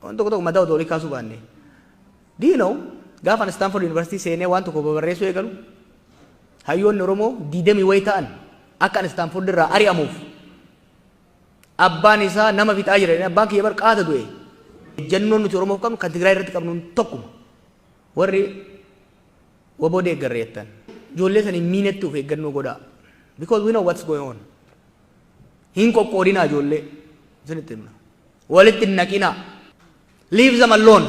tokko tokko madaa odoo kaasuu baanne diinoo gaafa Stanford University seenee waan tokko barreessuu eegalu hayyoonni Oromoo diidamii way ta'an akka Stanford irraa ari'amuuf abbaan isaa nama fixaa jira abbaan kiyya bar qaata du'e jennoon nuti Oromoof qabnu kan Tigraay irratti qabnu tokkuma warri waboo deeggarreettan ijoollee sanii miinetti of eeggannoo godhaa because we know what's going on hin qoqqoodinaa ijoollee isinitti himna walitti hin naqinaa leave them alone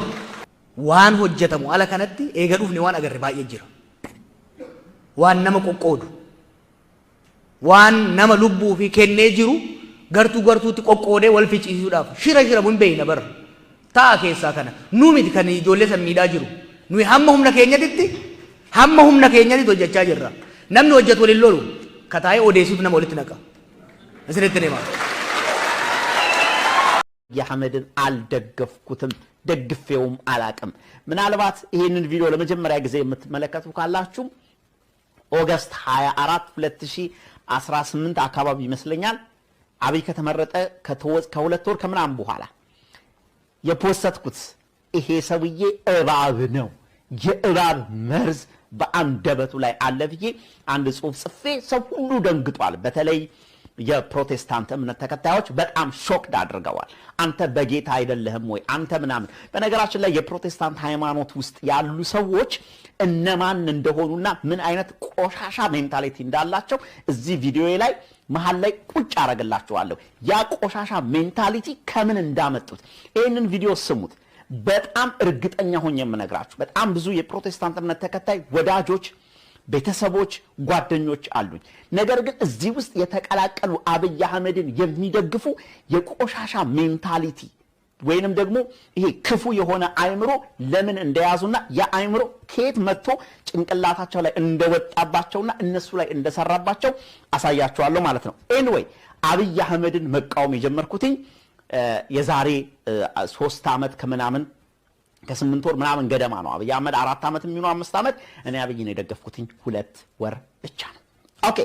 waan hojjetamu ala kanatti eega dhufne waan agarre baay'ee jira waan nama qoqqoodu waan nama lubbuu fi kennee jiru gartuutti qoqqoodee wal ficciisuudhaaf shira mun beeyna bar taa keessaa kana nu miti kan ijoollee san miidhaa jiru nu hamma humna keenyatti hojjechaa jirra namni hojjetu waliin lolu kataa'ee odeessuuf nama walitti naqa isinitti hima የሐመድን አልደገፍኩትም ደግፌውም አላቅም ምናልባት ይሄንን ቪዲዮ ለመጀመሪያ ጊዜ የምትመለከቱ ካላችሁ ኦገስት 24 2018 አካባቢ ይመስለኛል አብይ ከተመረጠ ከሁለት ወር ከምናምን በኋላ የፖስተትኩት ይሄ ሰውዬ እባብ ነው የእባብ መርዝ በአንደበቱ ላይ አለ ብዬ አንድ ጽሁፍ ጽፌ ሰው ሁሉ ደንግጧል በተለይ የፕሮቴስታንት እምነት ተከታዮች በጣም ሾክድ አድርገዋል አንተ በጌታ አይደለህም ወይ አንተ ምናምን በነገራችን ላይ የፕሮቴስታንት ሃይማኖት ውስጥ ያሉ ሰዎች እነማን እንደሆኑና ምን አይነት ቆሻሻ ሜንታሊቲ እንዳላቸው እዚህ ቪዲዮ ላይ መሃል ላይ ቁጭ አረጋላችኋለሁ ያ ቆሻሻ ሜንታሊቲ ከምን እንዳመጡት ይሄንን ቪዲዮ ስሙት በጣም እርግጠኛ ሆኜ የምነግራችሁ በጣም ብዙ የፕሮቴስታንት እምነት ተከታይ ወዳጆች ቤተሰቦች ጓደኞች አሉኝ ነገር ግን እዚህ ውስጥ የተቀላቀሉ አብይ አህመድን የሚደግፉ የቆሻሻ ሜንታሊቲ ወይንም ደግሞ ይሄ ክፉ የሆነ አይምሮ ለምን እንደያዙና ያ አይምሮ ከየት መጥቶ ጭንቅላታቸው ላይ እንደወጣባቸውና እነሱ ላይ እንደሰራባቸው አሳያችኋለሁ ማለት ነው ኤኒዌይ አብይ አህመድን መቃወም የጀመርኩትኝ የዛሬ 3 አመት ከምናምን ከ8 ወር ምናምን ገደማ ነው አብይ አህመድ 4 አመት የሚሆነው 5 አመት እኔ አብይን የደገፍኩትኝ 2 ወር ብቻ ነው ኦኬ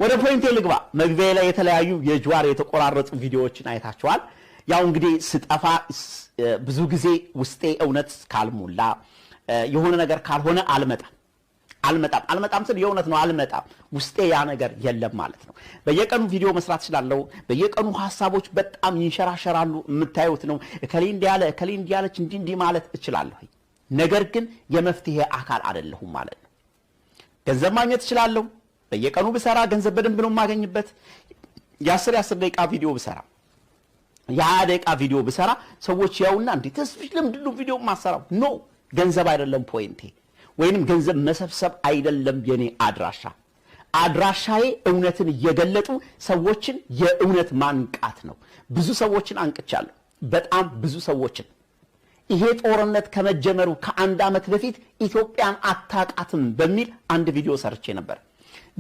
ወደ ፖይንቴ ልግባ መግቢያ ላይ የተለያዩ የጅዋር የተቆራረጡ ቪዲዮዎችን አይታችኋል ያው እንግዲህ ስጠፋ ብዙ ጊዜ ውስጤ እውነት ካልሞላ የሆነ ነገር ካልሆነ አልመጣም ስል የእውነት ነው አልመጣም ውስጤ ያ ነገር የለም ማለት ነው በየቀኑ ቪዲዮ መስራት ይችላልው በየቀኑ ሐሳቦች በጣም ይንሸራሸራሉ የምታዩት ነው እከሌ እንዲያለች እንዲ ማለት እችላለሁ ነገር ግን የመፍትሄ አካል አይደለሁም ማለት ነው ገንዘብ ማግኘት ይችላልው በየቀኑ ብሰራ ገንዘብ በደንብ ነው ማገኝበት የ10 ደቂቃ ቪዲዮ ብሰራ ያ ደቂቃ ቪዲዮ ብሰራ ሰዎች ያውና እንዴ ተስፍሽ ለምንድነው ቪዲዮ ማሰራው ኖ ገንዘብ አይደለም ፖይንቴ ወይንም ገንዘብ መሰብሰብ አይደለም የኔ አድራሻዬ እውነትን እየገለጡ ሰዎችን የእውነት ማንቃት ነው ብዙ ሰዎችን አንቅቻለሁ በጣም ብዙ ሰዎችን ይሄ ጦርነት ከመጀመሩ ከአንድ አመት በፊት ኢትዮጵያን አታቃትም በሚል አንድ ቪዲዮ ሰርቼ ነበር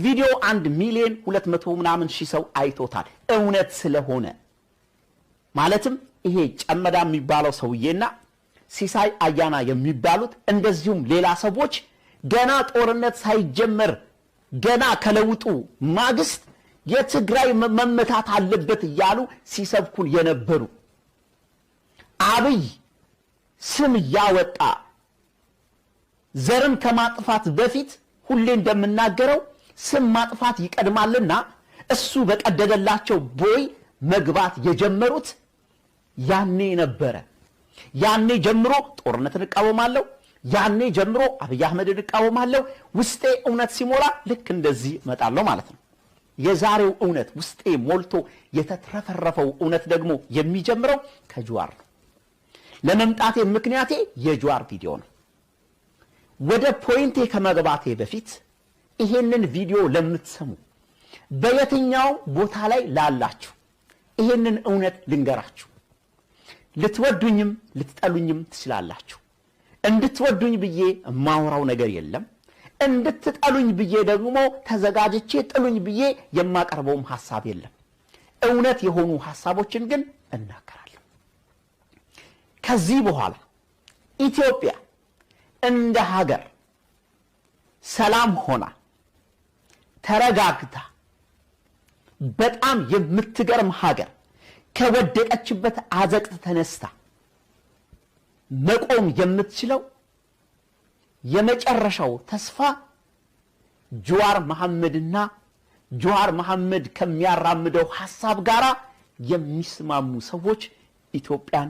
ቪዲዮ 1,200,000 ምናምን ሺህ ሰው አይቶታል እውነት ስለሆነ ማለትም ይሄ ጨመዳ የሚባለው ሰውዬና ሲሳይ አያና የሚባሉት እንደዚሁም ሌላ ሰዎች ገና ጦርነት ሳይጀመር ገና ከለውጡ ማግስት የትግራይ መመታት አለበት ይያሉ ሲሰብኩን የነበሩ አብይ ስም ያወጣ ዘርን ከማጥፋት በፊት ሁሌ እንደምናገረው ስም ማጥፋት ይቀድማልና እሱ በቀደደላቸው ቦይ መግባት የጀመሩት ያኔ ነበረ ያኔ ጀምሮ ጦርነትን እቃወማለሁ ያኔ ጀምሮ አብይ አህመድን እቃወማለሁ ውስጤ እውነት ሲሞላ ልክ እንደዚህ መጣለው ማለት ነው የዛሬው እውነት ውስጤ ሞልቶ የተትረፈረፈው እውነት ደግሞ የሚጀምረው ከጅዋር ነው ለመምጣቴ ምክንያቴ የጅዋር ቪዲዮ ነው ወደ ፖይንቴ ከመግባቴ በፊት ይሄንን ቪዲዮ ለምትሰሙ በየትኛው ቦታ ላይ ላላችሁ ይሄንን እውነት ልንገራችሁ ልትወዱኝም ልትጠሉኝም ትችላላችሁ እንድትወዱኝ ብዬ ማውራው ነገር የለም እንድትጠሉኝ ብዬ ደግሞ ተዘጋጅቼ ጥሉኝ ብዬ የማቀርበውም ሐሳብ የለም እውነት የሆኑ ሐሳቦችን ግን እናከራለሁ ከዚህ በኋላ ኢትዮጵያ እንደ ሀገር ሰላም ሆና ተረጋግታ በጣም የምትገርም ሀገር ከወደቀችበት አዘቅት ተነስታ መቆም የምትችለው የመጨረሻው ተስፋ ጀዋር መሐመድና ጀዋር መሐመድ ከሚያራምደው ሐሳብ ጋራ የሚስማሙ ሰዎች ኢትዮጵያን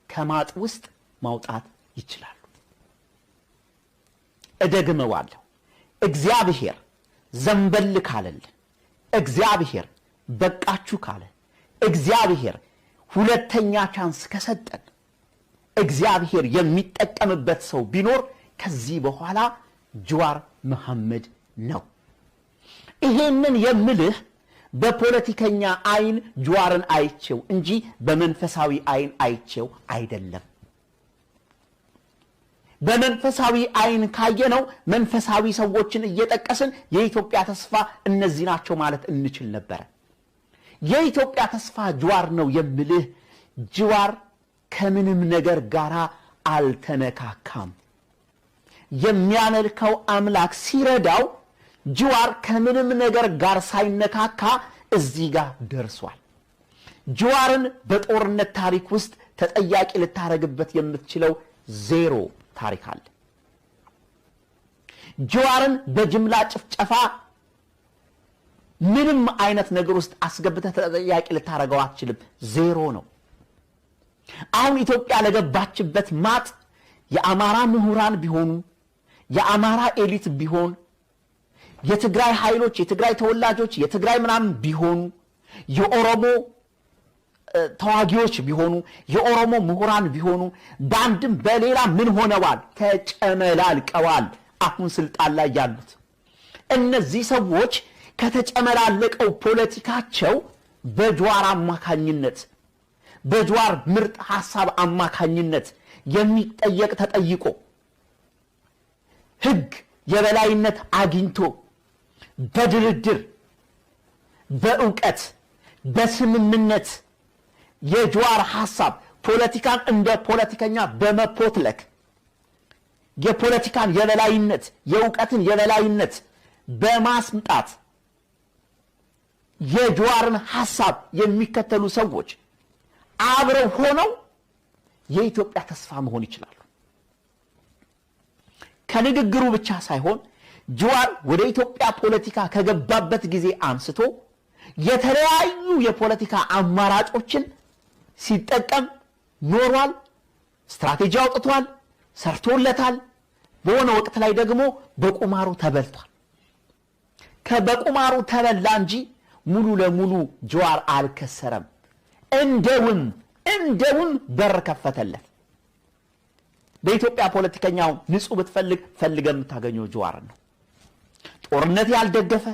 ከማጥ ውስጥ ማውጣት ይችላሉ። እደግመዋለሁ። እግዚአብሔር ዘንበል ካለልን፣ እግዚአብሔር በቃችሁ ካለ፣ እግዚአብሔር ሁለተኛ ቻንስ ከሰጠን፣ እግዚአብሔር የሚጠቀምበት ሰው ቢኖር ከዚህ በኋላ ጀዋር መሐመድ ነው። ይሄንን የምልህ በፖለቲከኛ አይን ጀዋርን አይቼው እንጂ በመንፈሳዊ አይን አይቼው አይደለም። በመንፈሳዊ አይን ካየነው መንፈሳዊ ሰዎችን እየጠቀስን የኢትዮጵያ ተስፋ እነዚህ ናቸው ማለት እንችል ነበር። የኢትዮጵያ ተስፋ ጀዋር ነው የምልህ ጀዋር ከምንም ነገር ጋር አልተነካካም። የሚያመልከው አምላክ ሲረዳው ጀዋር ከምንም ነገር ጋር ሳይነካካ እዚህ ጋር ደርሷል። ጀዋርን በጦርነት ታሪክ ውስጥ ተጠያቂ ልታረግበት የምትችለው ዜሮ ታሪክ አለ። ጀዋርን በጅምላ ጭፍጨፋ ምንም አይነት ነገር ውስጥ አስገብተህ ተጠያቂ ልታረገው አትችልም። ዜሮ ነው። አሁን ኢትዮጵያ ለገባችበት ማጥ የአማራ ምሁራን ቢሆኑ የአማራ ኤሊት ቢሆን የትግራይ ኃይሎች የትግራይ ተወላጆች የትግራይ ምናምን ቢሆኑ የኦሮሞ ተዋጊዎች ቢሆኑ የኦሮሞ ምሁራን ቢሆኑ ባንድም በሌላ ምን ሆነዋል? ተጨመላልቀዋል። አሁን ስልጣን ላይ ያሉት እነዚህ ሰዎች ከተጨመላለቀው ፖለቲካቸው በጀዋር አማካኝነት በጀዋር ምርጥ ሐሳብ አማካኝነት የሚጠየቅ ተጠይቆ ህግ የበላይነት አግኝቶ በድርድር በእውቀት በስምምነት የጀዋር ሐሳብ ፖለቲካን እንደ ፖለቲከኛ በመፖትለክ የፖለቲካን የበላይነት የእውቀትን የበላይነት በማስምጣት የጀዋርን ሐሳብ የሚከተሉ ሰዎች አብረው ሆነው የኢትዮጵያ ተስፋ መሆን ይችላሉ። ከንግግሩ ብቻ ሳይሆን ጀዋር ወደ ኢትዮጵያ ፖለቲካ ከገባበት ጊዜ አንስቶ የተለያዩ የፖለቲካ አማራጮችን ሲጠቀም ኖሯል። ስትራቴጂ አውጥቷል፣ ሰርቶለታል። በሆነ ወቅት ላይ ደግሞ በቁማሩ ተበልቷል። ከበቁማሩ ተበላ እንጂ ሙሉ ለሙሉ ጀዋር አልከሰረም። እንደውም በር ከፈተለት። በኢትዮጵያ ፖለቲከኛው ንጹህ ብትፈልግ ፈልገ የምታገኘው ጀዋር ነው። ጦርነት ያልደገፈ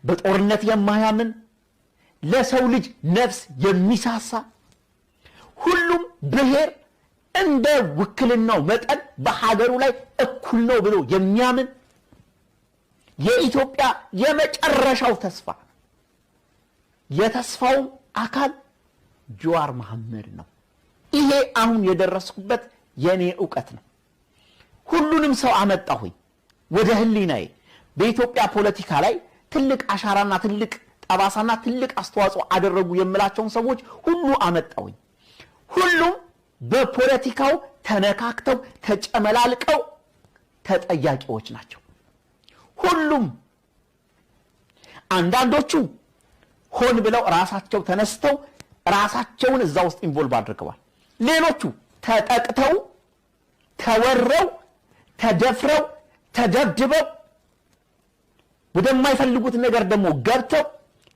በጦርነት የማያምን ለሰው ልጅ ነፍስ የሚሳሳ ሁሉም ብሔር እንደ ውክልናው መጠን በሀገሩ ላይ እኩል ነው ብሎ የሚያምን የኢትዮጵያ የመጨረሻው ተስፋ የተስፋው አካል ጀዋር መሐመድ ነው። ይሄ አሁን የደረስኩበት የኔ ዕውቀት ነው። ሁሉንም ሰው አመጣሁኝ ወደ ህሊናዬ። በኢትዮጵያ ፖለቲካ ላይ ትልቅ አሻራና ትልቅ ጠባሳና ትልቅ አስተዋጽኦ አደረጉ የምላቸውን ሰዎች ሁሉ አመጣሁኝ። ሁሉም በፖለቲካው ተነካክተው ተጨመላልቀው ተጠያቂዎች ናቸው። ሁሉም አንዳንዶቹ ሆን ብለው ራሳቸው ተነስተው ራሳቸውን እዛ ውስጥ ኢንቮልቭ አድርገዋል። ሌሎቹ ተጠቅተው ተወረው ተደፍረው ተደብድበው ወደማይፈልጉት ነገር ደግሞ ገብተው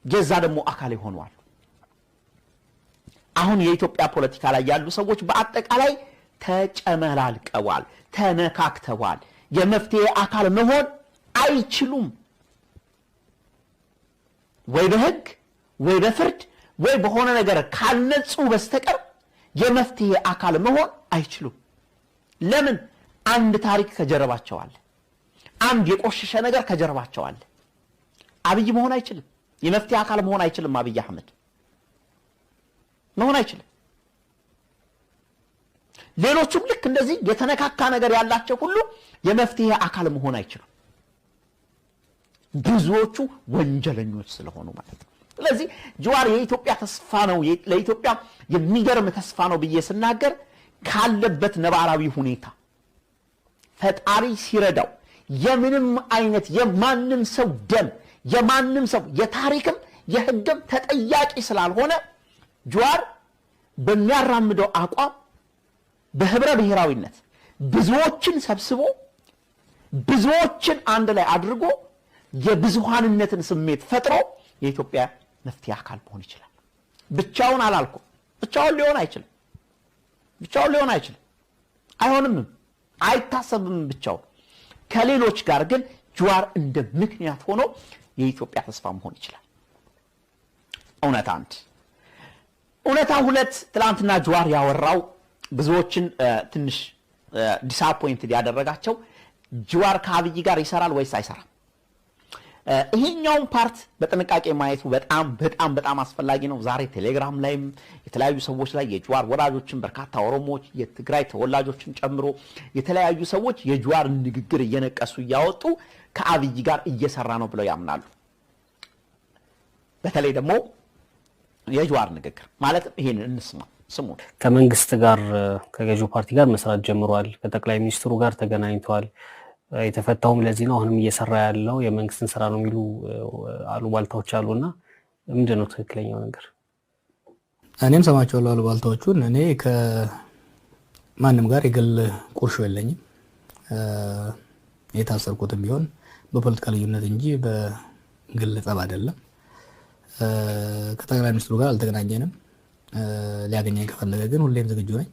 የዛ ደግሞ አካል ይሆናሉ። አሁን የኢትዮጵያ ፖለቲካ ላይ ያሉ ሰዎች በአጠቃላይ ተጨመላልቀዋል፣ ተነካክተዋል። የመፍትሄ አካል መሆን አይችሉም። ወይ በህግ ወይ በፍርድ ወይ በሆነ ነገር ካልነጹ በስተቀር የመፍትሄ አካል መሆን አይችሉም። ለምን? አንድ ታሪክ ከጀርባቸው አለ። አንድ የቆሸሸ ነገር ከጀርባቸው አለ። አብይ መሆን አይችልም። የመፍትሄ አካል መሆን አይችልም። አብይ አህመድ መሆን አይችልም። ሌሎቹም ልክ እንደዚህ የተነካካ ነገር ያላቸው ሁሉ የመፍትሄ አካል መሆን አይችሉም። ብዙዎቹ ወንጀለኞች ስለሆኑ ማለት ነው። ስለዚህ ጀዋር የኢትዮጵያ ተስፋ ነው፣ ለኢትዮጵያ የሚገርም ተስፋ ነው ብዬ ስናገር ካለበት ነባራዊ ሁኔታ ፈጣሪ ሲረዳው የምንም አይነት የማንም ሰው ደም የማንም ሰው የታሪክም የህግም ተጠያቂ ስላልሆነ ጀዋር በሚያራምደው አቋም በህብረ ብሔራዊነት ብዙዎችን ሰብስቦ ብዙዎችን አንድ ላይ አድርጎ የብዙሃንነትን ስሜት ፈጥሮ የኢትዮጵያ መፍትሄ አካል መሆን ይችላል። ብቻውን አላልኩም። ብቻውን ሊሆን አይችልም። አይሆንም፣ አይታሰብም ብቻውን። ከሌሎች ጋር ግን ጀዋር እንደ ምክንያት ሆኖ የኢትዮጵያ ተስፋ መሆን ይችላል። እውነታ አንድ። እውነታ ሁለት፣ ትላንትና ጀዋር ያወራው ብዙዎችን ትንሽ ዲስአፖይንትድ ያደረጋቸው ጀዋር ከአብይ ጋር ይሰራል ወይስ አይሰራም? ይሄኛውን ፓርት በጥንቃቄ ማየቱ በጣም አስፈላጊ ነው። ዛሬ ቴሌግራም ላይም የተለያዩ ሰዎች ላይ የጀዋር ወዳጆችን በርካታ ኦሮሞዎች የትግራይ ተወላጆችን ጨምሮ የተለያዩ ሰዎች የጀዋር ንግግር እየነቀሱ እያወጡ ከአብይ ጋር እየሰራ ነው ብለው ያምናሉ። በተለይ ደግሞ የጀዋር ንግግር ማለት ይሄን እንስማ ስሙ። ከመንግስት ጋር ከገዢው ፓርቲ ጋር መስራት ጀምሯል። ከጠቅላይ ሚኒስትሩ ጋር ተገናኝተዋል። የተፈታውም ለዚህ ነው። አሁንም እየሰራ ያለው የመንግስትን ስራ ነው የሚሉ አሉባልታዎች አሉና ምንድነው ትክክለኛው ነገር? እኔም ሰማቸዋለሁ አሉባልታዎቹን። እኔ ከማንም ጋር የግል ቁርሾ የለኝም። የታሰርኩትም ቢሆን በፖለቲካ ልዩነት እንጂ በግል ጠብ አይደለም። ከጠቅላይ ሚኒስትሩ ጋር አልተገናኘንም። ሊያገኘኝ ከፈለገ ግን ሁሌም ዝግጁ ነኝ።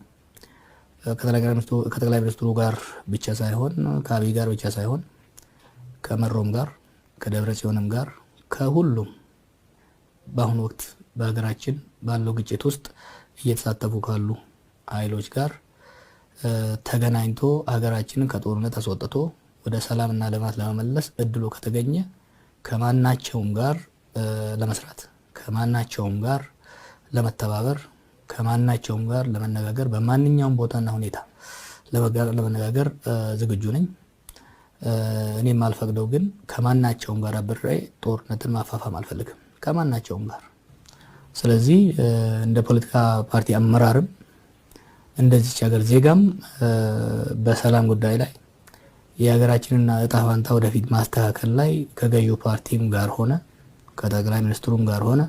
ከጠቅላይ ሚኒስትሩ ጋር ብቻ ሳይሆን ከአብይ ጋር ብቻ ሳይሆን ከመሮም ጋር ከደብረ ጽዮንም ጋር ከሁሉም በአሁኑ ወቅት በሀገራችን ባለው ግጭት ውስጥ እየተሳተፉ ካሉ ኃይሎች ጋር ተገናኝቶ ሀገራችንን ከጦርነት አስወጥቶ ወደ ሰላምና ልማት ለመመለስ እድሉ ከተገኘ ከማናቸውም ጋር ለመስራት ከማናቸውም ጋር ለመተባበር ከማናቸውም ጋር ለመነጋገር በማንኛውም ቦታና ሁኔታ ለመነጋገር ዝግጁ ነኝ። እኔም አልፈቅደው ግን ከማናቸውም ጋር አብሬ ጦርነትን ማፋፋም አልፈልግም ከማናቸውም ጋር። ስለዚህ እንደ ፖለቲካ ፓርቲ አመራርም እንደዚች ሀገር ዜጋም በሰላም ጉዳይ ላይ የሀገራችንና እጣ ፈንታ ወደፊት ማስተካከል ላይ ከገዢው ፓርቲም ጋር ሆነ ከጠቅላይ ሚኒስትሩም ጋር ሆነ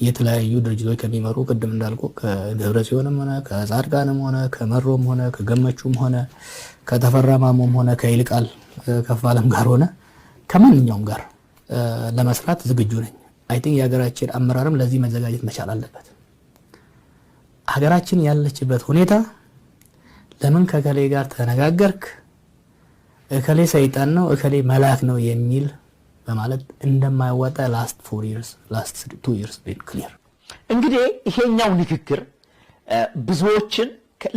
የተለያዩ ድርጅቶች ከሚመሩ ቅድም እንዳልኩ ከደብረ ጽዮንም ሆነ ከጻድቃንም ሆነ ከመሮም ሆነ ከገመቹም ሆነ ከተፈራ ማሞም ሆነ ከይልቃል ከፋለም ጋር ሆነ ከማንኛውም ጋር ለመስራት ዝግጁ ነኝ። አይ ቲንክ የሀገራችን አመራርም ለዚህ መዘጋጀት መቻል አለበት። ሀገራችን ያለችበት ሁኔታ ለምን ከከሌ ጋር ተነጋገርክ፣ እከሌ ሰይጣን ነው እከሌ መልአክ ነው የሚል በማለት እንደማይወጣ last 2 years been clear። እንግዲህ ይሄኛው ንግግር ብዙዎችን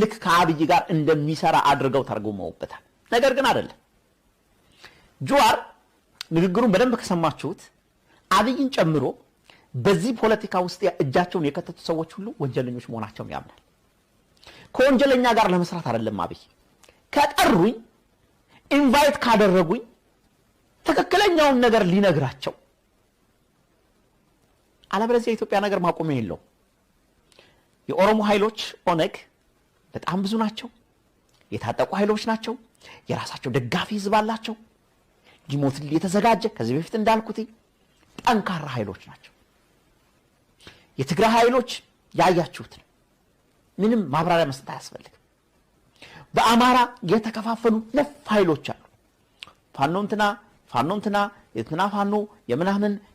ልክ ከአብይ ጋር እንደሚሰራ አድርገው ተርጉመውበታል። ነገር ግን አይደለም። ጀዋር ንግግሩን በደንብ ከሰማችሁት አብይን ጨምሮ በዚህ ፖለቲካ ውስጥ እጃቸውን የከተቱ ሰዎች ሁሉ ወንጀለኞች መሆናቸውን ያምናል። ከወንጀለኛ ጋር ለመስራት አይደለም አብይ ከጠሩኝ ኢንቫይት ካደረጉኝ ትክክለኛውን ነገር ሊነግራቸው አለበለዚያ የኢትዮጵያ ነገር ማቆሚያ የለው። የኦሮሞ ኃይሎች ኦነግ በጣም ብዙ ናቸው። የታጠቁ ኃይሎች ናቸው። የራሳቸው ደጋፊ ህዝብ አላቸው። ሊሞትል የተዘጋጀ ከዚህ በፊት እንዳልኩት ጠንካራ ኃይሎች ናቸው። የትግራይ ኃይሎች ያያችሁት ነው። ምንም ማብራሪያ መስጠት አያስፈልግም። በአማራ የተከፋፈሉ ነፍ ኃይሎች አሉ። ፋኖንትና የትና ፋኖ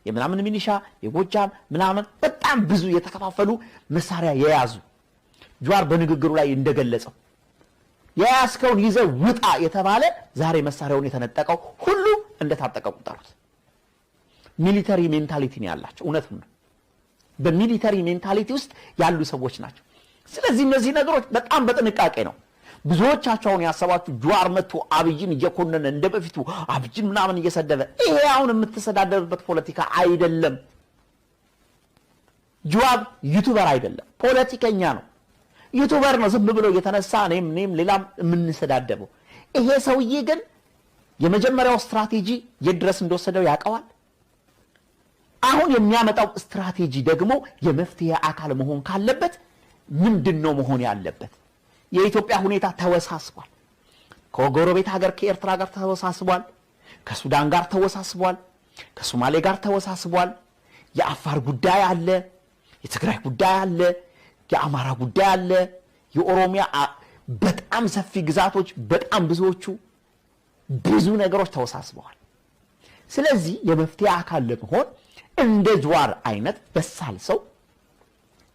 የምናምን ሚኒሻ የጎጃም ምናምን በጣም ብዙ የተከፋፈሉ መሳሪያ የያዙ ጀዋር በንግግሩ ላይ እንደገለጸው የያስከውን ይዘ ውጣ የተባለ ዛሬ መሳሪያውን የተነጠቀው ሁሉ እንደታጠቀው ቁጠሩት። ሚሊተሪ ሜንታሊቲ ነው ያላቸው። እውነቱን ነው። በሚሊተሪ ሜንታሊቲ ውስጥ ያሉ ሰዎች ናቸው። ስለዚህ እነዚህ ነገሮች በጣም በጥንቃቄ ነው። ብዙዎቻቸው አሁን ያሰባችሁ ጀዋር መጥቶ አብይን እየኮነነ እንደበፊቱ አብይን ምናምን እየሰደበ ይሄ አሁን የምትሰዳደብበት ፖለቲካ አይደለም። ጀዋር ዩቲዩበር አይደለም፣ ፖለቲከኛ ነው። ዩቲዩበር ነው ዝም ብሎ እየተነሳ እኔም ሌላም የምንሰዳደበው። ይሄ ሰውዬ ግን የመጀመሪያው ስትራቴጂ የድረስ እንደወሰደው ያውቀዋል። አሁን የሚያመጣው ስትራቴጂ ደግሞ የመፍትሄ አካል መሆን ካለበት ምንድነው መሆን ያለበት? የኢትዮጵያ ሁኔታ ተወሳስቧል። ከጎረቤት ሀገር ከኤርትራ ጋር ተወሳስቧል። ከሱዳን ጋር ተወሳስቧል። ከሶማሌ ጋር ተወሳስቧል። የአፋር ጉዳይ አለ፣ የትግራይ ጉዳይ አለ፣ የአማራ ጉዳይ አለ፣ የኦሮሚያ በጣም ሰፊ ግዛቶች በጣም ብዙ ነገሮች ተወሳስበዋል። ስለዚህ የመፍትሄ አካል ለመሆን እንደ ጀዋር አይነት በሳል ሰው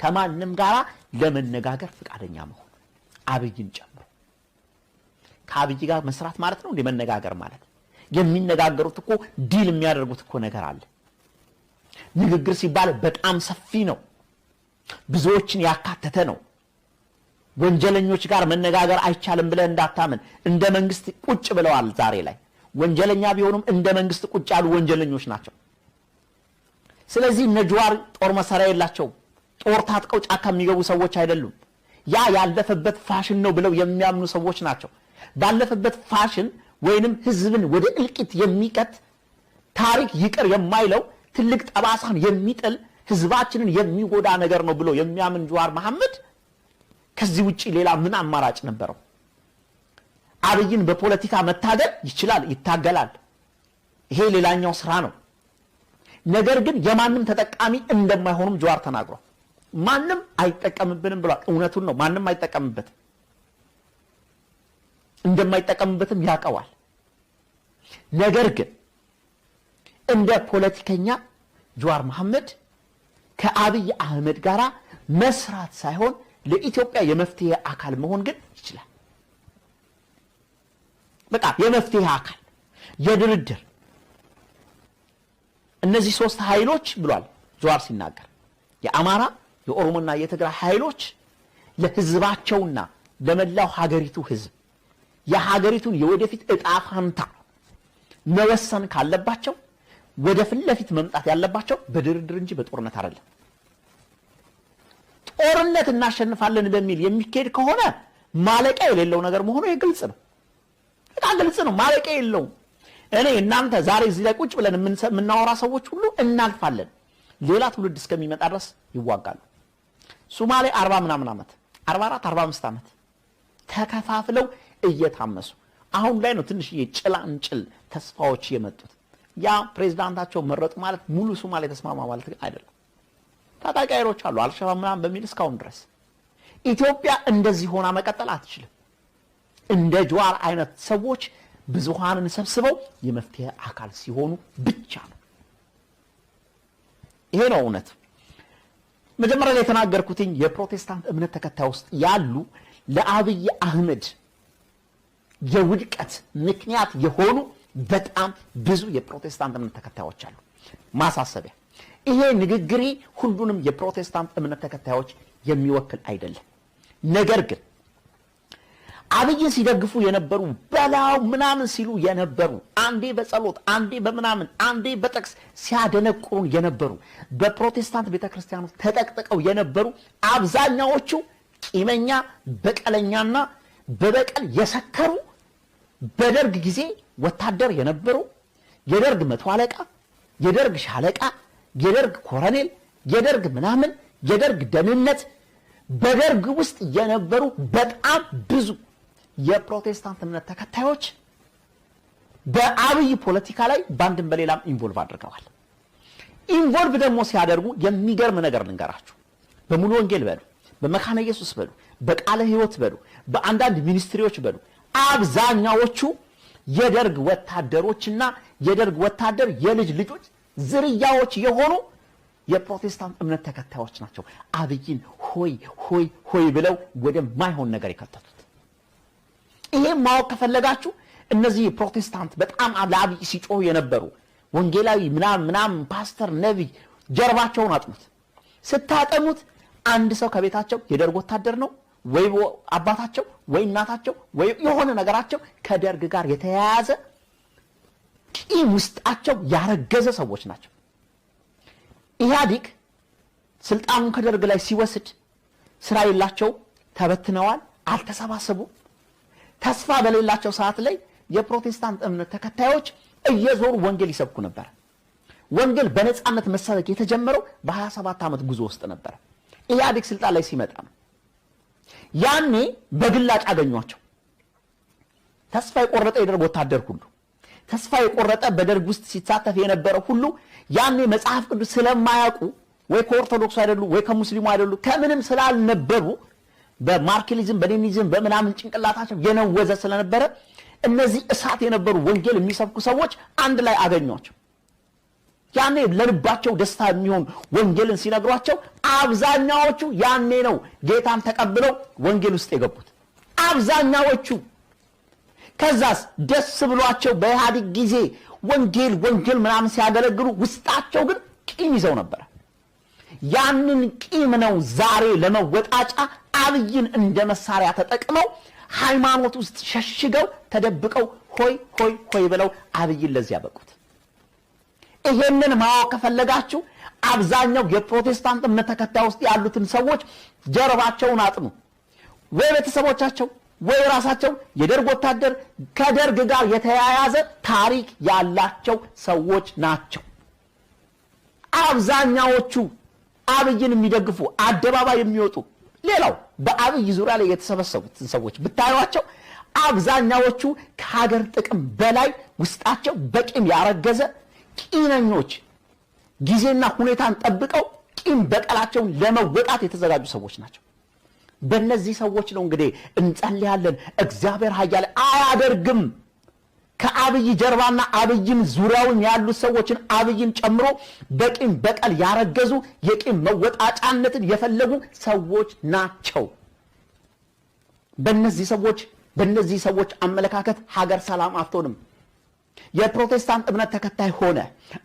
ከማንም ጋር ለመነጋገር ፍቃደኛ መሆን አብይን ጨምሮ ከአብይ ጋር መስራት ማለት ነው እንደ መነጋገር ማለት የሚነጋገሩት እኮ ዲል የሚያደርጉት እኮ ነገር አለ። ንግግር ሲባል በጣም ሰፊ ነው፣ ብዙዎችን ያካተተ ነው። ወንጀለኞች ጋር መነጋገር አይቻልም ብለ እንዳታመን። እንደ መንግስት ቁጭ ብለዋል ዛሬ ላይ ወንጀለኛ ቢሆኑም እንደ መንግስት ቁጭ ያሉ ወንጀለኞች ናቸው። ስለዚህ እነ ጀዋር ጦር መሳሪያ የላቸው፣ ጦር ታጥቀው ጫካ የሚገቡ ሰዎች አይደሉም። ያ ያለፈበት ፋሽን ነው ብለው የሚያምኑ ሰዎች ናቸው። ባለፈበት ፋሽን ወይንም ህዝብን ወደ እልቂት የሚቀት ታሪክ ይቅር የማይለው ትልቅ ጠባሳን የሚጥል ህዝባችንን የሚጎዳ ነገር ነው ብሎ የሚያምን ጀዋር መሐመድ ከዚህ ውጪ ሌላ ምን አማራጭ ነበረው? አብይን በፖለቲካ መታገል ይችላል፣ ይታገላል። ይሄ ሌላኛው ስራ ነው። ነገር ግን የማንም ተጠቃሚ እንደማይሆኑም ጀዋር ተናግሯል። ማንም አይጠቀምብንም ብሏል። እውነቱን ነው። ማንም አይጠቀምበትም፣ እንደማይጠቀምበትም ያውቀዋል። ነገር ግን እንደ ፖለቲከኛ ጀዋር መሐመድ ከአብይ አህመድ ጋራ መስራት ሳይሆን ለኢትዮጵያ የመፍትሄ አካል መሆን ግን ይችላል። በቃ የመፍትሄ አካል የድርድር እነዚህ ሶስት ኃይሎች ብሏል ጀዋር ሲናገር የአማራ የኦሮሞና የትግራይ ኃይሎች ለህዝባቸውና ለመላው ሀገሪቱ ህዝብ የሀገሪቱን የወደፊት እጣ ፋንታ መወሰን ካለባቸው ወደ ፊት ለፊት መምጣት ያለባቸው በድርድር እንጂ በጦርነት አይደለም። ጦርነት እናሸንፋለን በሚል የሚካሄድ ከሆነ ማለቂያ የሌለው ነገር መሆኑ ግልጽ ነው። በጣም ግልጽ ነው። ማለቂያ የለውም። እኔ እናንተ ዛሬ እዚህ ላይ ቁጭ ብለን የምናወራ ሰዎች ሁሉ እናልፋለን። ሌላ ትውልድ እስከሚመጣ ድረስ ይዋጋሉ። ሶማሌ 40 ምናምን ዓመት 44 45 ዓመት ተከፋፍለው እየታመሱ አሁን ላይ ነው ትንሽ የጭላንጭል ተስፋዎች የመጡት። ያ ፕሬዝዳንታቸው መረጡ ማለት ሙሉ ሶማሌ ተስማማ ማለት አይደለም። ታጣቂ ኃይሎች አሉ አልሸባብ ምናምን በሚል እስካሁን ድረስ ኢትዮጵያ እንደዚህ ሆና መቀጠል አትችልም። እንደ ጀዋር አይነት ሰዎች ብዙሃንን ሰብስበው የመፍትሄ አካል ሲሆኑ ብቻ ነው። ይሄ ነው እውነት። መጀመሪያ ላይ የተናገርኩትኝ የፕሮቴስታንት እምነት ተከታይ ውስጥ ያሉ ለአብይ አህመድ የውድቀት ምክንያት የሆኑ በጣም ብዙ የፕሮቴስታንት እምነት ተከታዮች አሉ። ማሳሰቢያ፣ ይሄ ንግግሬ ሁሉንም የፕሮቴስታንት እምነት ተከታዮች የሚወክል አይደለም። ነገር ግን አብይን ሲደግፉ የነበሩ በላው ምናምን ሲሉ የነበሩ አንዴ በጸሎት አንዴ በምናምን አንዴ በጥቅስ ሲያደነቁሩን የነበሩ በፕሮቴስታንት ቤተክርስቲያን ውስጥ ተጠቅጥቀው የነበሩ አብዛኛዎቹ ቂመኛ በቀለኛና በበቀል የሰከሩ በደርግ ጊዜ ወታደር የነበሩ የደርግ መቶ አለቃ፣ የደርግ ሻለቃ፣ የደርግ ኮሎኔል፣ የደርግ ምናምን የደርግ ደህንነት በደርግ ውስጥ የነበሩ በጣም ብዙ የፕሮቴስታንት እምነት ተከታዮች በአብይ ፖለቲካ ላይ ባንድም በሌላም ኢንቮልቭ አድርገዋል። ኢንቮልቭ ደግሞ ሲያደርጉ የሚገርም ነገር ልንገራችሁ። በሙሉ ወንጌል በሉ፣ በመካነ ኢየሱስ በሉ፣ በቃለ ሕይወት በሉ፣ በአንዳንድ ሚኒስትሪዎች በሉ አብዛኛዎቹ የደርግ ወታደሮችና የደርግ ወታደር የልጅ ልጆች ዝርያዎች የሆኑ የፕሮቴስታንት እምነት ተከታዮች ናቸው። አብይን ሆይ ሆይ ሆይ ብለው ወደ ማይሆን ነገር ይከተቱት። ይሄን ማወቅ ከፈለጋችሁ እነዚህ ፕሮቴስታንት በጣም ለአብይ ሲጮሁ የነበሩ ወንጌላዊ ምናምን ፓስተር ነብይ ጀርባቸውን አጥሙት። ስታጠሙት አንድ ሰው ከቤታቸው የደርግ ወታደር ነው ወይ አባታቸው ወይ እናታቸው ወይ የሆነ ነገራቸው ከደርግ ጋር የተያያዘ ቂም ውስጣቸው ያረገዘ ሰዎች ናቸው። ኢህአዲግ ስልጣኑን ከደርግ ላይ ሲወስድ ስራ የላቸው ተበትነዋል፣ አልተሰባሰቡም። ተስፋ በሌላቸው ሰዓት ላይ የፕሮቴስታንት እምነት ተከታዮች እየዞሩ ወንጌል ይሰብኩ ነበር። ወንጌል በነጻነት መሰበክ የተጀመረው በ27 ዓመት ጉዞ ውስጥ ነበር። ኢህአዲግ ስልጣን ላይ ሲመጣ ነው። ያኔ በግላጭ አገኟቸው። ተስፋ የቆረጠ የደርግ ወታደር ሁሉ ተስፋ የቆረጠ በደርግ ውስጥ ሲሳተፍ የነበረ ሁሉ ያኔ መጽሐፍ ቅዱስ ስለማያውቁ ወይ ከኦርቶዶክስ አይደሉ ወይ ከሙስሊሙ አይደሉ ከምንም ስላልነበሩ በማርክሲዝም በሌኒኒዝም በመናምን ጭንቅላታቸው የነወዘ ስለነበረ እነዚህ እሳት የነበሩ ወንጌል የሚሰብኩ ሰዎች አንድ ላይ አገኟቸው። ያኔ ለልባቸው ደስታ የሚሆን ወንጌልን ሲነግሯቸው አብዛኛዎቹ ያኔ ነው ጌታን ተቀብለው ወንጌል ውስጥ የገቡት አብዛኛዎቹ። ከዛስ ደስ ብሏቸው በኢህአዴግ ጊዜ ወንጌል ምናምን ሲያገለግሉ ውስጣቸው ግን ቂም ይዘው ነበር። ያንን ቂም ነው ዛሬ ለመወጣጫ አብይን እንደ መሳሪያ ተጠቅመው ሃይማኖት ውስጥ ሸሽገው ተደብቀው ሆይ ብለው አብይን ለዚህ ያበቁት። ይሄንን ማወቅ ከፈለጋችሁ አብዛኛው የፕሮቴስታንት እምነት ተከታይ ውስጥ ያሉትን ሰዎች ጀርባቸውን አጥኑ። ወይ ቤተሰቦቻቸው ወይ ራሳቸው የደርግ ወታደር ከደርግ ጋር የተያያዘ ታሪክ ያላቸው ሰዎች ናቸው። አብዛኛዎቹ አብይን የሚደግፉ አደባባይ የሚወጡ ሌላው በአብይ ዙሪያ ላይ የተሰበሰቡት ሰዎች ብታዩዋቸው አብዛኛዎቹ ከሀገር ጥቅም በላይ ውስጣቸው በቂም ያረገዘ ቂመኞች ጊዜና ሁኔታን ጠብቀው ቂም በቀላቸውን ለመወጣት የተዘጋጁ ሰዎች ናቸው። በእነዚህ ሰዎች ነው እንግዲህ እንጸልያለን እግዚአብሔር ኃያል አያደርግም። ከአብይ ጀርባና አብይን ዙሪያውን ያሉ ሰዎችን አብይን ጨምሮ በቂም በቀል ያረገዙ የቂም መወጣጫነትን የፈለጉ ሰዎች ናቸው። በእነዚህ ሰዎች አመለካከት ሀገር ሰላም አትሆንም። የፕሮቴስታንት እምነት ተከታይ ሆነ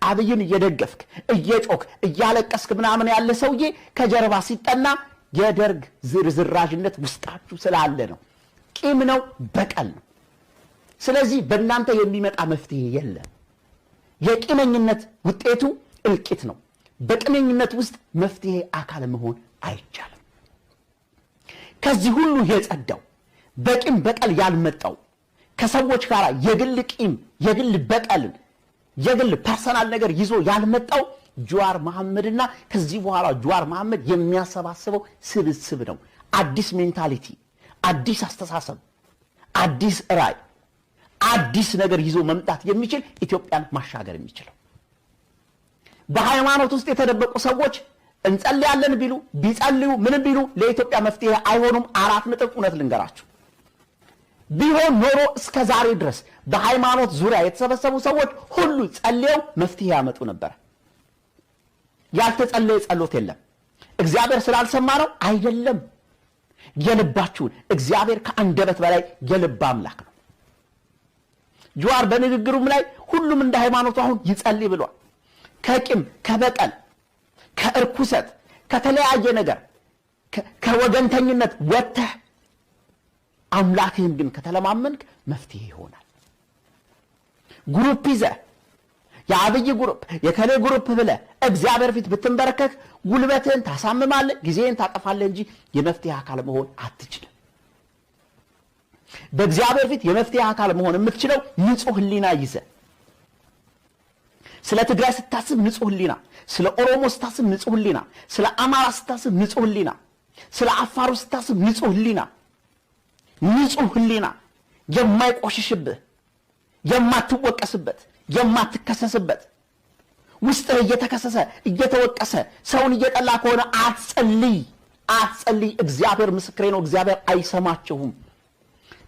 አብይን እየደገፍክ እየጮክ እያለቀስክ ምናምን ያለ ሰውዬ ከጀርባ ሲጠና የደርግ ዝርዝራዥነት ውስጣችሁ ስላለ ነው። ቂም ነው፣ በቀል ነው። ስለዚህ በእናንተ የሚመጣ መፍትሄ የለም። የቂመኝነት ውጤቱ እልቂት ነው። በቂመኝነት ውስጥ መፍትሄ አካል መሆን አይቻልም። ከዚህ ሁሉ የጸዳው በቂም በቀል ያልመጣው ከሰዎች ጋር የግል ቂም የግል በቀልን የግል ፐርሰናል ነገር ይዞ ያልመጣው ጀዋር መሐመድና ከዚህ በኋላ ጀዋር መሐመድ የሚያሰባስበው ስብስብ ነው። አዲስ ሜንታሊቲ፣ አዲስ አስተሳሰብ፣ አዲስ ራዕይ፣ አዲስ ነገር ይዞ መምጣት የሚችል ኢትዮጵያን ማሻገር የሚችለው። በሃይማኖት ውስጥ የተደበቁ ሰዎች እንጸልያለን ቢሉ ቢጸልዩ ምንም ቢሉ ለኢትዮጵያ መፍትሄ አይሆኑም። 4 ነጥብ እውነት ልንገራችሁ። ቢሆን ኖሮ እስከ ዛሬ ድረስ በሃይማኖት ዙሪያ የተሰበሰቡ ሰዎች ሁሉ ጸልየው መፍትሄ ያመጡ ነበር። ያልተጸለየ ጸሎት የለም። እግዚአብሔር ስላልሰማ ነው አይደለም። የልባችሁን እግዚአብሔር ከአንደበት በላይ የልብ አምላክ ነው። ጀዋር በንግግሩም ላይ ሁሉም እንደ ሃይማኖቱ አሁን ይጸልይ ብሏል። ከቂም ከበቀል ከእርኩሰት ከተለያየ ነገር ከወገንተኝነት ወጥተህ አምላክህን ግን ከተለማመንክ መፍትሄ ይሆናል። ግሩፕ ይዘህ የአብይ ግሩፕ የከሌ ግሩፕ ብለህ እግዚአብሔር ፊት ብትንበረከክ ጉልበትህን ታሳምማለህ፣ ጊዜህን ታጠፋለህ እንጂ የመፍትሄ አካል መሆን አትችልም። በእግዚአብሔር ፊት የመፍትሄ አካል መሆን የምትችለው ንጹህ ህሊና ይዘህ ስለ ትግራይ ስታስብ ንጹህ ህሊና፣ ስለ ኦሮሞ ስታስብ ንጹህ ህሊና፣ ስለ አማራ ስታስብ ንጹህ ህሊና፣ ስለ አፋሩ ስታስብ ንጹህ ህሊና፣ ንጹህ ህሊና የማይቆሽሽብህ የማትወቀስበት የማትከሰስበት ውስጥህ እየተከሰሰ እየተወቀሰ ሰውን እየጠላ ከሆነ አትጸልይ። እግዚአብሔር ምስክሬ ነው፣ እግዚአብሔር አይሰማችሁም።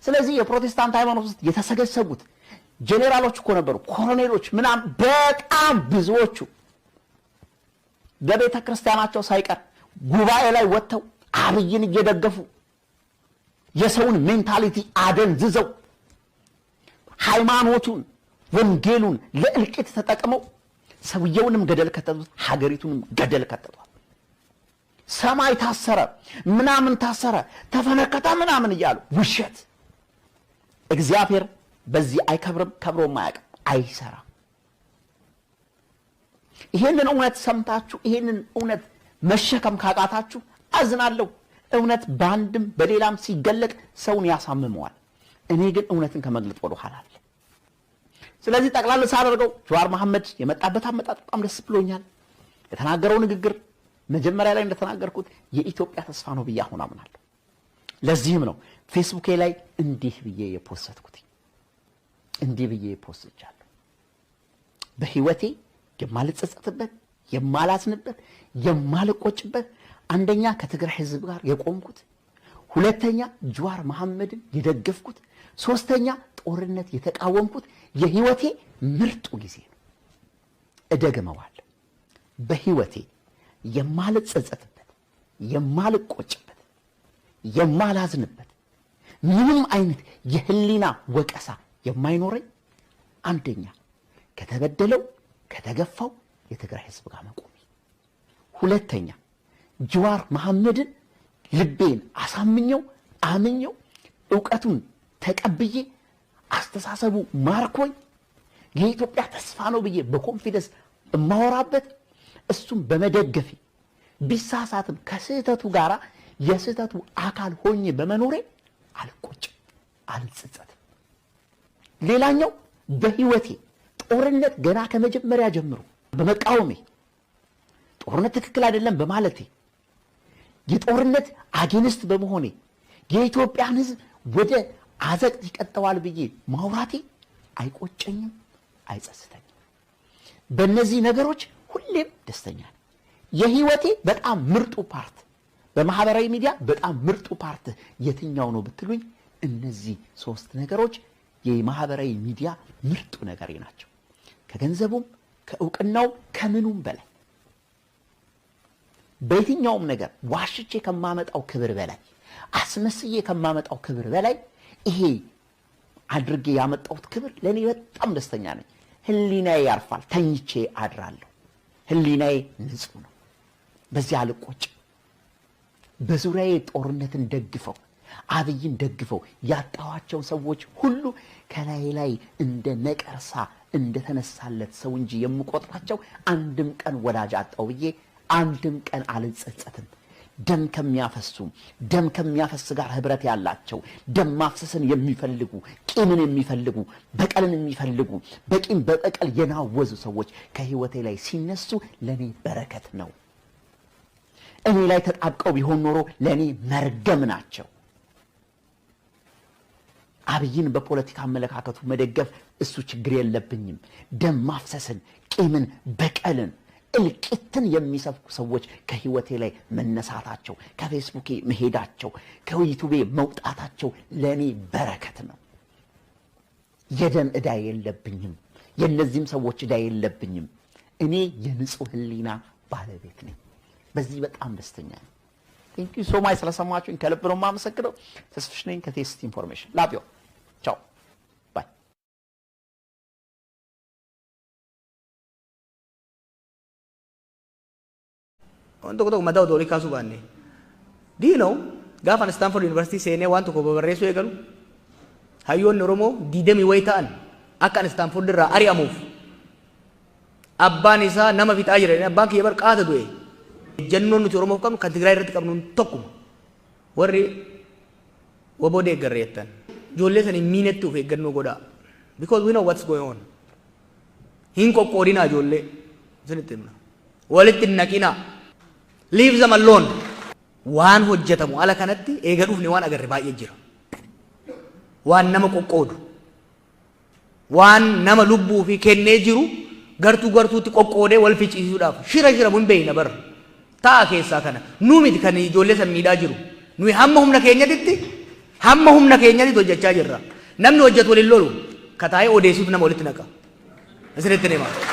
ስለዚህ የፕሮቴስታንት ሃይማኖት ውስጥ የተሰገሰጉት ጄኔራሎች እኮ ነበሩ፣ ኮሎኔሎች ምናምን በጣም ብዙዎቹ በቤተ ክርስቲያናቸው ሳይቀር ጉባኤ ላይ ወጥተው አብይን እየደገፉ የሰውን ሜንታሊቲ አደንዝዘው ሃይማኖቱን ወንጌሉን ለእልቂት ተጠቅመው ሰውየውንም ገደል ከተቱት፣ ሀገሪቱንም ገደል ከተቷል። ሰማይ ታሰረ ምናምን ታሰረ ተፈነከተ ምናምን እያሉ ውሸት። እግዚአብሔር በዚህ አይከብርም፣ ከብሮም አያውቅም፣ አይሰራም። ይሄንን እውነት ሰምታችሁ ይሄንን እውነት መሸከም ካቃታችሁ አዝናለሁ። እውነት በአንድም በሌላም ሲገለጥ ሰውን ያሳምመዋል። እኔ ግን እውነትን ከመግለጥ ወደ ኋላ አለ። ስለዚህ ጠቅላላ ሳደርገው ጀዋር መሐመድ የመጣበት አመጣጥ በጣም ደስ ብሎኛል። የተናገረው ንግግር መጀመሪያ ላይ እንደተናገርኩት የኢትዮጵያ ተስፋ ነው ብዬ አሁን አምናለሁ። ለዚህም ነው ፌስቡክ ላይ እንዲህ ብዬ የፖስትኩት እንዲህ ብዬ ፖስትቻለሁ። በህይወቴ የማልጸጸትበት የማላዝንበት የማልቆጭበት አንደኛ ከትግራይ ህዝብ ጋር የቆምኩት፣ ሁለተኛ ጀዋር መሐመድን የደገፍኩት፣ ሶስተኛ ጦርነት የተቃወምኩት የህይወቴ ምርጡ ጊዜ ነው። እደግመዋለሁ። በህይወቴ የማልጸጸትበት የማልቆጭበት የማላዝንበት ምንም አይነት የህሊና ወቀሳ የማይኖረኝ አንደኛ ከተበደለው ከተገፋው የትግራይ ህዝብ ጋር መቆሜ፣ ሁለተኛ ጀዋር መሐመድን ልቤን አሳምኘው አምኘው ዕውቀቱን ተቀብዬ አስተሳሰቡ ማርኮኝ የኢትዮጵያ ተስፋ ነው ብዬ በኮንፊደንስ እማወራበት እሱም በመደገፌ ቢሳሳትም ከስህተቱ ጋር የስህተቱ አካል ሆኜ በመኖሬ አልቆጭም፣ አልጸጸትም። ሌላኛው በህይወቴ ጦርነት ገና ከመጀመሪያ ጀምሮ በመቃወሜ ጦርነት ትክክል አይደለም በማለቴ የጦርነት አጌንስት በመሆኔ የኢትዮጵያን ህዝብ ወደ አዘቅት ይቀጠዋል ብዬ ማውራቴ አይቆጨኝም፣ አይጸጽተኝም። በእነዚህ ነገሮች ሁሌም ደስተኛ ነኝ። የህይወቴ በጣም ምርጡ ፓርት በማህበራዊ ሚዲያ በጣም ምርጡ ፓርት የትኛው ነው ብትሉኝ እነዚህ ሶስት ነገሮች የማህበራዊ ሚዲያ ምርጡ ነገሬ ናቸው። ከገንዘቡም ከእውቅናውም ከምኑም በላይ በየትኛውም ነገር ዋሽቼ ከማመጣው ክብር በላይ አስመስዬ ከማመጣው ክብር በላይ ይሄ አድርጌ ያመጣሁት ክብር ለኔ በጣም ደስተኛ ነኝ። ህሊናዬ ያርፋል፣ ተኝቼ አድራለሁ። ህሊናዬ ንጹህ ነው። በዚህ አልቆጭ። በዙሪያዬ ጦርነትን ደግፈው አብይን ደግፈው ያጣዋቸው ሰዎች ሁሉ ከላይ ላይ እንደ ነቀርሳ እንደተነሳለት ሰው እንጂ የምቆጥራቸው አንድም ቀን ወዳጅ አጣው ብዬ አንድም ቀን አልጸጸትም። ደም ከሚያፈሱ ደም ከሚያፈስ ጋር ህብረት ያላቸው ደም ማፍሰስን የሚፈልጉ ቂምን የሚፈልጉ በቀልን የሚፈልጉ በቂም በበቀል የናወዙ ሰዎች ከህይወቴ ላይ ሲነሱ ለኔ በረከት ነው። እኔ ላይ ተጣብቀው ቢሆን ኖሮ ለኔ መርገም ናቸው። አብይን በፖለቲካ አመለካከቱ መደገፍ እሱ ችግር የለብኝም። ደም ማፍሰስን ቂምን በቀልን እልቂትን የሚሰብኩ ሰዎች ከህይወቴ ላይ መነሳታቸው ከፌስቡኬ መሄዳቸው ከዩቲዩቤ መውጣታቸው ለኔ በረከት ነው። የደም ዕዳ የለብኝም። የነዚህም ሰዎች ዕዳ የለብኝም። እኔ የንጹህ ህሊና ባለቤት ነኝ። በዚህ በጣም ደስተኛ ነኝ። ቴንክ ዩ ሶ ማች ስለሰማችሁኝ ከልብ ነው የማመሰግነው። ተስፍሽ ነኝ ከቴስት ኢንፎርሜሽን ላቢዮ ቻው ባይ Wanto ko to madaw doli kasu banne di no gafan Stanford University sene wanto ko babarreso egalu hayyon oromo didemi waytaan akan Stanford ra ari amuf abban isa nama fit ajre ne abban ki bar qaata du'e jannon nuti oromo kam kan tigray rat qabnun tokkum warri wobode garretan jolle sani minettu fe ganno goda because we know what's going on hin ko kodina jolle zenitimna walitin nakina leave them alone. Waan hojjetamu ala kanatti eega dhufne waan agarre baay'ee jira. Waan nama qoqqoodu. Waan nama lubbuu fi kennee jiru gartuutti qoqqoodee wal ficciisuudhaaf shira mun beeyna bar. Ta'a keessaa kana nu miti kan ijoollee san miidhaa jiru. Nuyi hamma humna keenyatti hojjechaa jirra. Namni hojjetu waliin lolu kataa'ee odeessuuf nama walitti naqa. Asirratti ne maa.